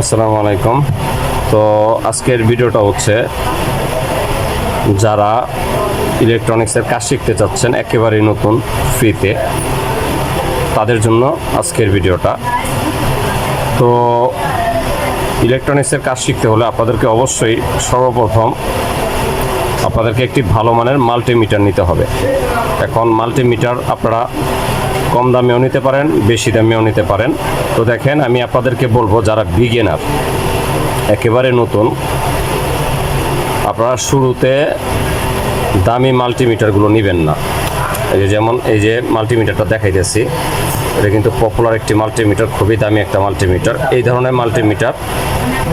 আসসালামু আলাইকুম। তো আজকের ভিডিওটা হচ্ছে যারা ইলেকট্রনিক্সের কাজ শিখতে চাচ্ছেন একেবারেই নতুন ফ্রিতে, তাদের জন্য আজকের ভিডিওটা। তো ইলেকট্রনিক্সের কাজ শিখতে হলে আপনাদেরকে অবশ্যই সর্বপ্রথম আপনাদেরকে একটি ভালো মানের মাল্টিমিটার নিতে হবে। এখন মাল্টিমিটার আপনারা কম দামেও নিতে পারেন, বেশি দামেও নিতে পারেন। তো দেখেন, আমি আপনাদেরকে বলবো যারা বিগিনার, একেবারে নতুন, আপনারা শুরুতে দামি মাল্টিমিটারগুলো নেবেন না। যেমন এই যে মাল্টিমিটারটা দেখাইতেছি, এটা কিন্তু পপুলার একটি মাল্টিমিটার, খুবই দামি একটা মাল্টিমিটার। এই ধরনের মাল্টিমিটার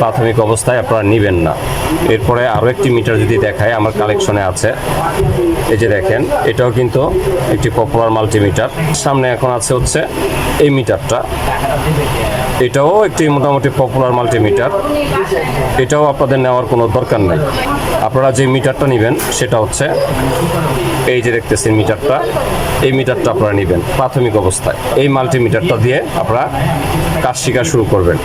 প্রাথমিক অবস্থায় আপনারা নেবেন না। এরপরে আরও একটি মিটার যদি দেখায়, আমার কালেকশনে আছে, এই যে দেখেন, এটাও কিন্তু একটি পপুলার মাল্টিমিটার। সামনে এখন আছে হচ্ছে এই মিটারটা, এটাও একটি মোটামুটি পপুলার মাল্টিমিটার। এটাও আপনাদের নেওয়ার কোনো দরকার নাই। আপনারা যে মিটারটা নেবেন সেটা হচ্ছে এই যে দেখতেছেন মিটারটা, এই মিটারটা আপনারা নেবেন প্রাথমিক অবস্থায়। এই মাল্টিমিটারটা দিয়ে আপনারা কাজ শেখা শুরু করবেন।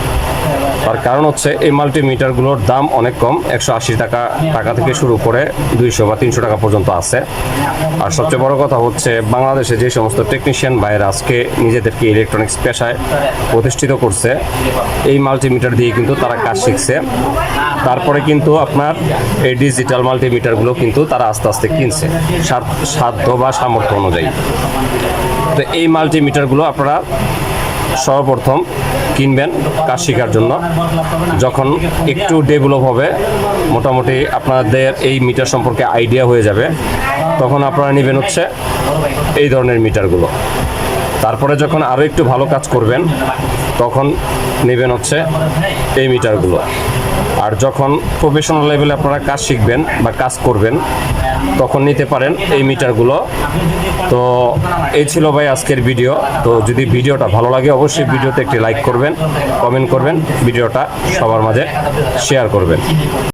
তার কারণ হচ্ছে এই মাল্টিমিটারগুলোর দাম অনেক কম, 180 টাকা থেকে শুরু করে 200 বা 300 টাকা পর্যন্ত আছে। আর সবচেয়ে বড় কথা হচ্ছে, বাংলাদেশে যে সমস্ত টেকনিশিয়ান ভাইয়েরা আজকে নিজেদেরকে ইলেকট্রনিক্স পেশায় প্রতিষ্ঠিত করছে, এই মাল্টিমিটার দিয়ে কিন্তু তারা কাজ শিখছে। তারপরে কিন্তু আপনার এই ডিজিটাল মাল্টিমিটারগুলো কিন্তু তারা আস্তে আস্তে কিনছে সাধ্য বা সামর্থ্য অনুযায়ী। তো এই মাল্টিমিটারগুলো আপনারা সর্বপ্রথম কিনবেন কাজ শেখার জন্য। যখন একটু ডেভেলপ হবে, মোটামুটি আপনাদের এই মিটার সম্পর্কে আইডিয়া হয়ে যাবে, তখন আপনারা নেবেন হচ্ছে এই ধরনের মিটারগুলো। তারপরে যখন আরও একটু ভালো কাজ করবেন, তখন নেবেন হচ্ছে এই মিটারগুলো। আর যখন প্রফেশনাল লেভেলে আপনারা কাজ শিখবেন বা কাজ করবেন, তখন নিতে পারেন এই মিটারগুলো। তো এই ছিল ভাই আজকের ভিডিও। তো যদি ভিডিওটা ভালো লাগে, অবশ্যই ভিডিওতে একটি লাইক করবেন, কমেন্ট করবেন, ভিডিওটা সবার মাঝে শেয়ার করবেন।